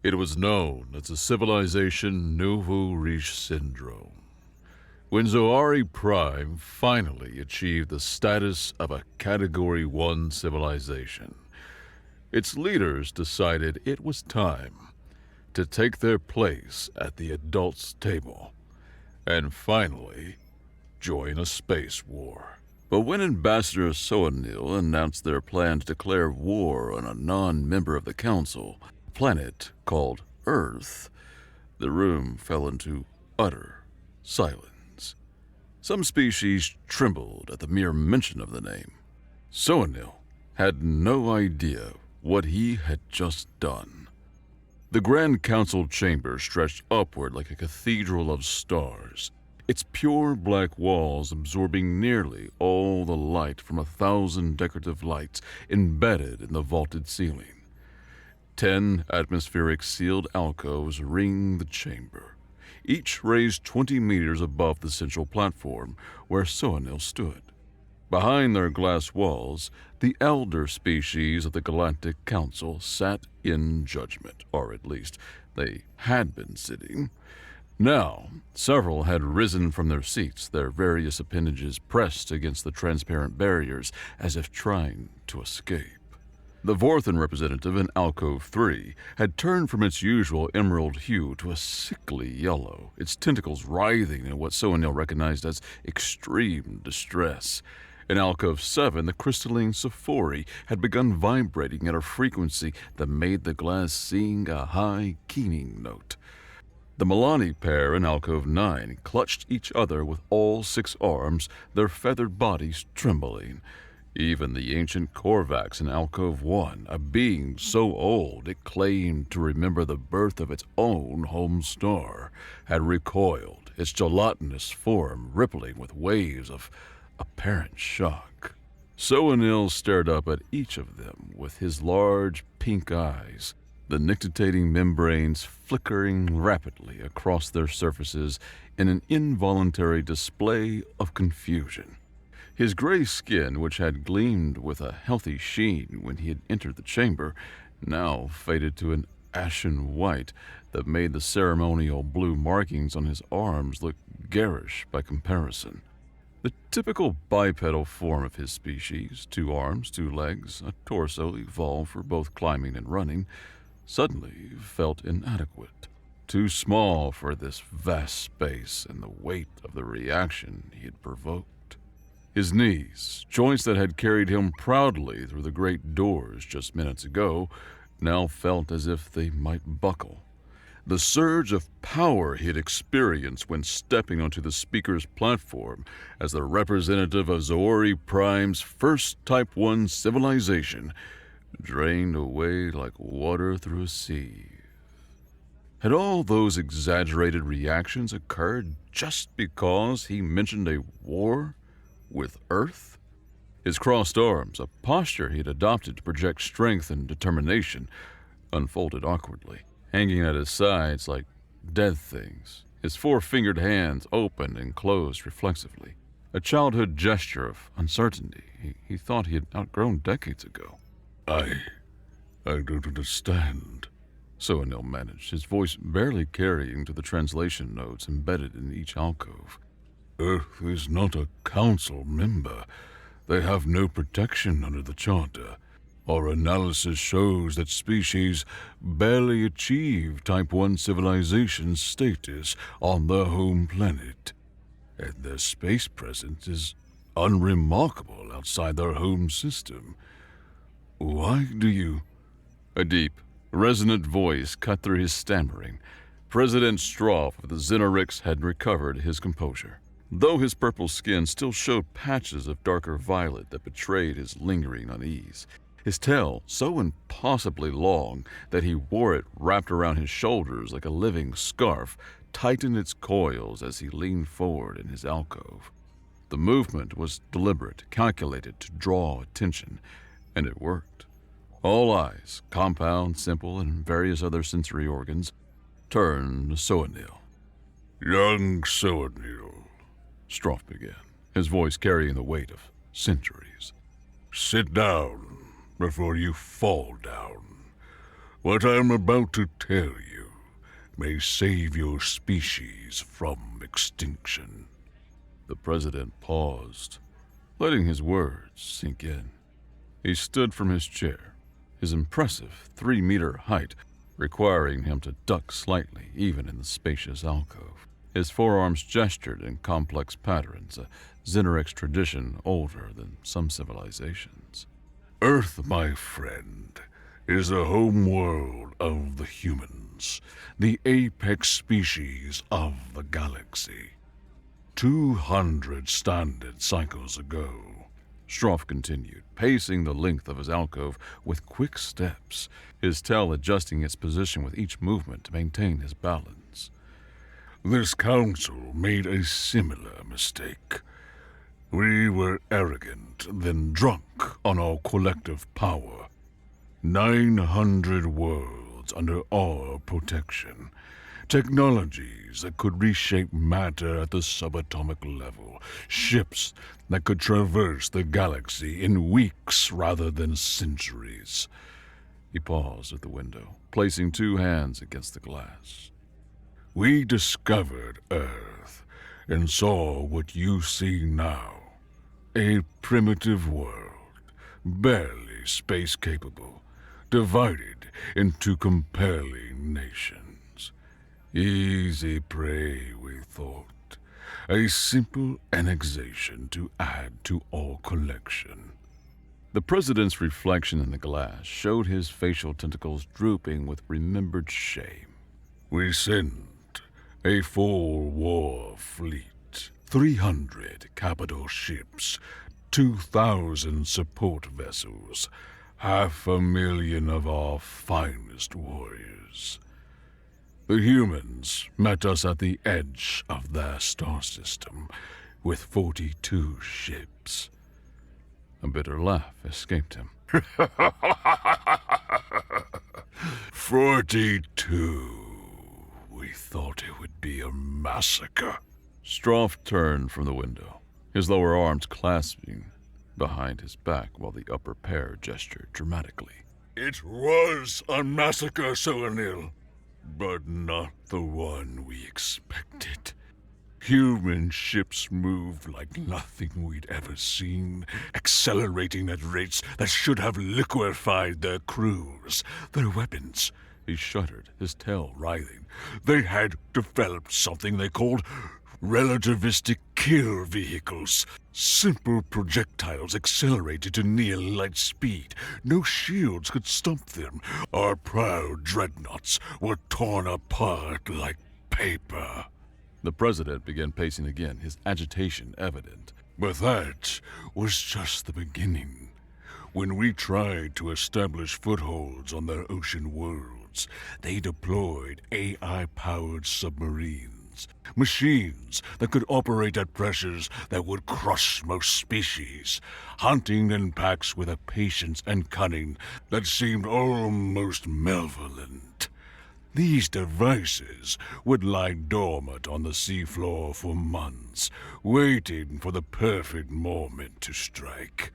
It was known as the civilization Nouveau Riche Syndrome. When Zoari Prime finally achieved the status of a Category 1 civilization, its leaders decided it was time to take their place at the adults' table and finally join a space war. But when Ambassador Soanil announced their plan to declare war on a non-member of the Council, a planet called Earth, the room fell into utter silence. Some species trembled at the mere mention of the name. Soanil had no idea what he had just done. The Grand Council chamber stretched upward like a cathedral of stars, its pure black walls absorbing nearly all the light from 1,000 decorative lights embedded in the vaulted ceiling. 10 atmospheric sealed alcoves ring the chamber, each raised 20 meters above the central platform where Soanil stood. Behind their glass walls, the elder species of the Galactic Council sat in judgment, or at least they had been sitting. Now, several had risen from their seats, their various appendages pressed against the transparent barriers as if trying to escape. The Vorthan representative in Alcove 3 had turned from its usual emerald hue to a sickly yellow, its tentacles writhing in what Soanil recognized as extreme distress. In Alcove 7, the crystalline Sephori had begun vibrating at a frequency that made the glass sing a high keening note. The Milani pair in Alcove 9 clutched each other with all 6 arms, their feathered bodies trembling. Even the ancient Korvax in Alcove 1, a being so old it claimed to remember the birth of its own home star, had recoiled, its gelatinous form rippling with waves of apparent shock. Soanil stared up at each of them with his large pink eyes, the nictitating membranes flickering rapidly across their surfaces in an involuntary display of confusion. His gray skin, which had gleamed with a healthy sheen when he had entered the chamber, now faded to an ashen white that made the ceremonial blue markings on his arms look garish by comparison. The typical bipedal form of his species, 2 arms, 2 legs, a torso evolved for both climbing and running, suddenly felt inadequate, too small for this vast space and the weight of the reaction he had provoked. His knees, joints that had carried him proudly through the great doors just minutes ago, now felt as if they might buckle. The surge of power he had experienced when stepping onto the speaker's platform as the representative of Zoari Prime's first Type 1 civilization drained away like water through a sieve. Had all those exaggerated reactions occurred just because he mentioned a war with Earth? His crossed arms, a posture he had adopted to project strength and determination, unfolded awkwardly, hanging at his sides like dead things, his 4-fingered hands opened and closed reflexively, a childhood gesture of uncertainty he thought he had outgrown decades ago. I don't understand, Soanil managed, his voice barely carrying to the translation notes embedded in each alcove. Earth is not a council member. They have no protection under the charter. Our analysis shows that species barely achieve Type 1 civilization status on their home planet, and their space presence is unremarkable outside their home system. Why do you... A deep, resonant voice cut through his stammering. President Strof of the Xenorix had recovered his composure, though his purple skin still showed patches of darker violet that betrayed his lingering unease. His tail, so impossibly long that he wore it wrapped around his shoulders like a living scarf, tightened its coils as he leaned forward in his alcove. The movement was deliberate, calculated to draw attention, and it worked. All eyes, compound, simple, and various other sensory organs, turned to Soanil. Young Soanil, Strof began, his voice carrying the weight of centuries. Sit down before you fall down. What I'm about to tell you may save your species from extinction. The president paused, letting his words sink in. He stood from his chair, his impressive 3-meter height requiring him to duck slightly even in the spacious alcove. His forearms gestured in complex patterns, a Xenarix tradition older than some civilizations. Earth, my friend, is the home world of the humans, the apex species of the galaxy. 200 standard cycles ago, Strof continued, pacing the length of his alcove with quick steps, his tail adjusting its position with each movement to maintain his balance. This council made a similar mistake. We were arrogant, then drunk on our collective power. 900 worlds under our protection. Technologies that could reshape matter at the subatomic level. Ships that could traverse the galaxy in weeks rather than centuries. He paused at the window, placing 2 hands against the glass. We discovered Earth and saw what you see now. A primitive world, barely space-capable, divided into compelling nations. Easy prey, we thought. A simple annexation to add to our collection. The president's reflection in the glass showed his facial tentacles drooping with remembered shame. We sent a full war fleet, 300 capital ships, 2,000 support vessels, 500,000 of our finest warriors. The humans met us at the edge of their star system with 42 ships. A bitter laugh escaped him. 42. We thought it would be a massacre. Strof turned from the window, his lower arms clasping behind his back while the upper pair gestured dramatically. It was a massacre, Soanil, but not the one we expected. Human ships moved like nothing we'd ever seen, accelerating at rates that should have liquefied their crews, their weapons. He shuddered, his tail writhing. They had developed something they called relativistic kill vehicles. Simple projectiles accelerated to near light speed. No shields could stop them. Our proud dreadnoughts were torn apart like paper. The president began pacing again, his agitation evident. But that was just the beginning. When we tried to establish footholds on their ocean worlds, they deployed AI-powered submarines. Machines that could operate at pressures that would crush most species, hunting in packs with a patience and cunning that seemed almost malevolent. These devices would lie dormant on the seafloor for months, waiting for the perfect moment to strike.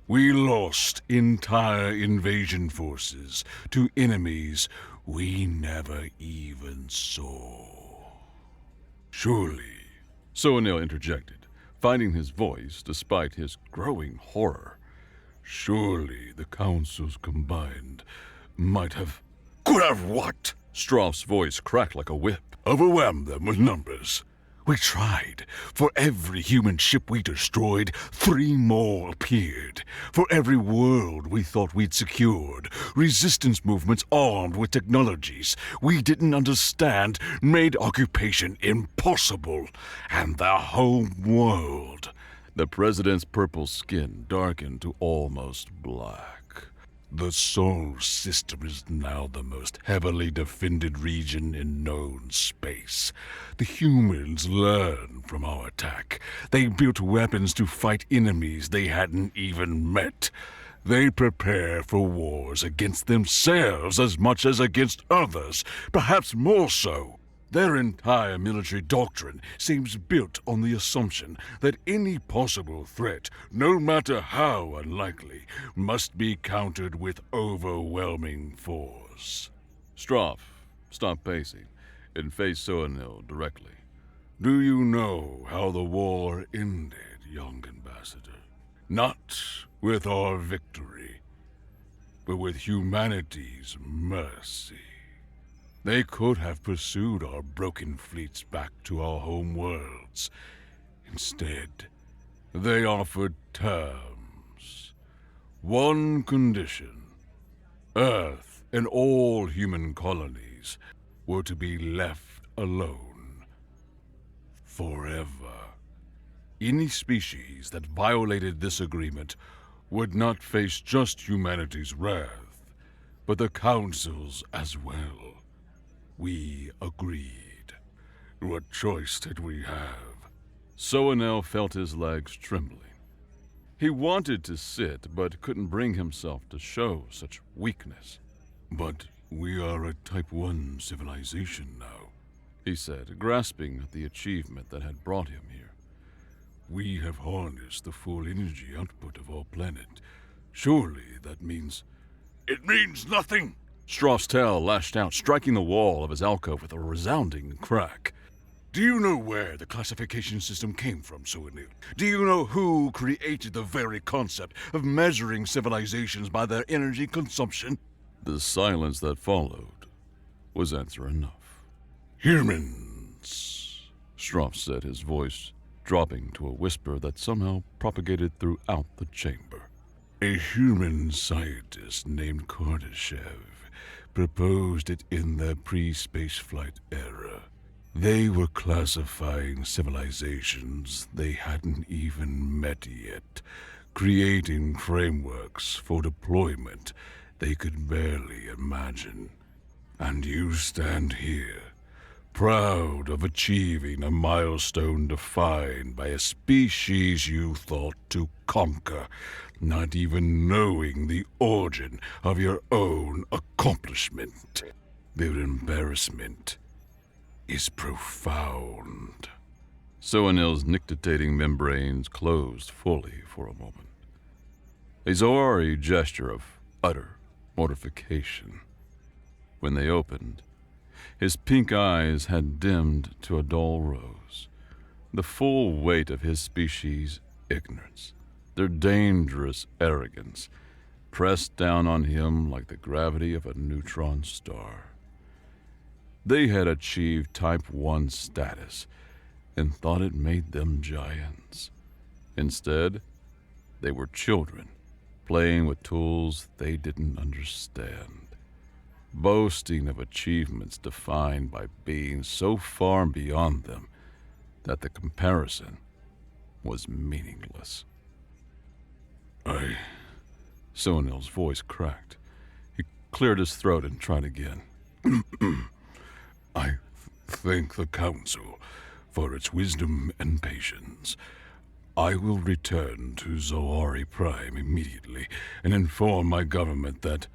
We lost entire invasion forces to enemies we never even saw. Surely, Soanil interjected, finding his voice despite his growing horror. Surely the councils combined might have... Could have what? Strof's voice cracked like a whip. Overwhelmed them with numbers. We tried. For every human ship we destroyed, 3 more appeared. For every world we thought we'd secured, resistance movements armed with technologies we didn't understand made occupation impossible. And the whole world. The president's purple skin darkened to almost black. The Sol system is now the most heavily defended region in known space. The humans learned from our attack. They built weapons to fight enemies they hadn't even met. They prepare for wars against themselves as much as against others, perhaps more so. Their entire military doctrine seems built on the assumption that any possible threat, no matter how unlikely, must be countered with overwhelming force. Strof stopped pacing and faced Soanil directly. Do you know how the war ended, young ambassador? Not with our victory, but with humanity's mercy. They could have pursued our broken fleets back to our home worlds. Instead, they offered terms. One condition: Earth and all human colonies were to be left alone. Forever. Any species that violated this agreement would not face just humanity's wrath, but the Council's as well. We agreed. What choice did we have? Soanil felt his legs trembling. He wanted to sit, but couldn't bring himself to show such weakness. But we are a Type 1 civilization now, he said, grasping at the achievement that had brought him here. We have harnessed the full energy output of our planet. Surely that means... It means nothing! Strof's tail lashed out, striking the wall of his alcove with a resounding crack. Do you know where the classification system came from, Soanil? Do you know who created the very concept of measuring civilizations by their energy consumption? The silence that followed was answer enough. Humans, Strof said, his voice dropping to a whisper that somehow propagated throughout the chamber. A human scientist named Kardashev proposed it in the pre-spaceflight era. They were classifying civilizations they hadn't even met yet, creating frameworks for deployment they could barely imagine. And you stand here, proud of achieving a milestone defined by a species you thought to conquer, not even knowing the origin of your own accomplishment. Their embarrassment is profound. Soanil's nictitating membranes closed fully for a moment. A Zoari gesture of utter mortification. When they opened, his pink eyes had dimmed to a dull rose. The full weight of his species' ignorance, their dangerous arrogance, pressed down on him like the gravity of a neutron star. They had achieved Type 1 status and thought it made them giants. Instead, they were children, playing with tools they didn't understand, boasting of achievements defined by being so far beyond them that the comparison was meaningless. Soanil's voice cracked. He cleared his throat and tried again. I thank the Council for its wisdom and patience. I will return to Zoari Prime immediately and inform my government that...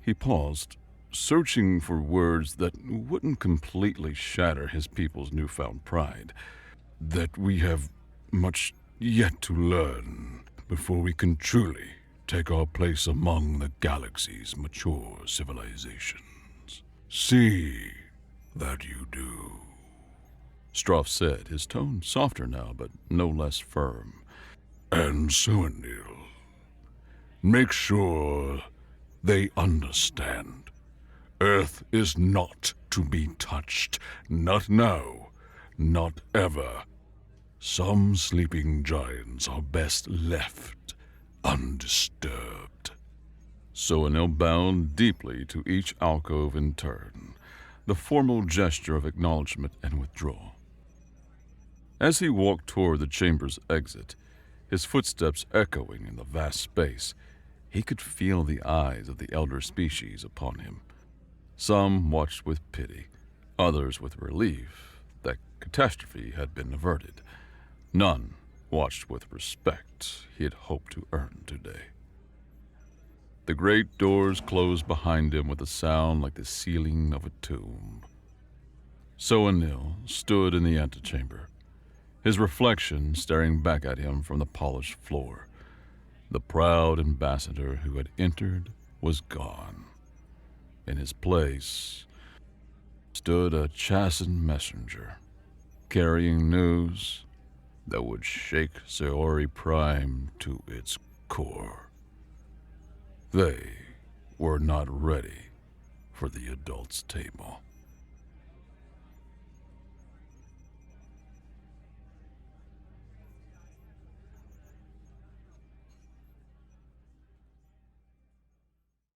He paused, searching for words that wouldn't completely shatter his people's newfound pride. That we have much yet to learn before we can truly take our place among the galaxy's mature civilizations. See that you do. Strof said, his tone softer now, but no less firm. And Soanil, make sure they understand. Earth is not to be touched. Not now. Not ever. Some sleeping giants are best left undisturbed. Soanil bowed deeply to each alcove in turn, the formal gesture of acknowledgement and withdrawal. As he walked toward the chamber's exit, his footsteps echoing in the vast space, he could feel the eyes of the elder species upon him. Some watched with pity, others with relief that catastrophe had been averted. None watched with respect he had hoped to earn today. The great doors closed behind him with a sound like the sealing of a tomb. Soanil stood in the antechamber, his reflection staring back at him from the polished floor. The proud ambassador who had entered was gone. In his place stood a chastened messenger, carrying news that would shake Saori Prime to its core. They were not ready for the adults' table.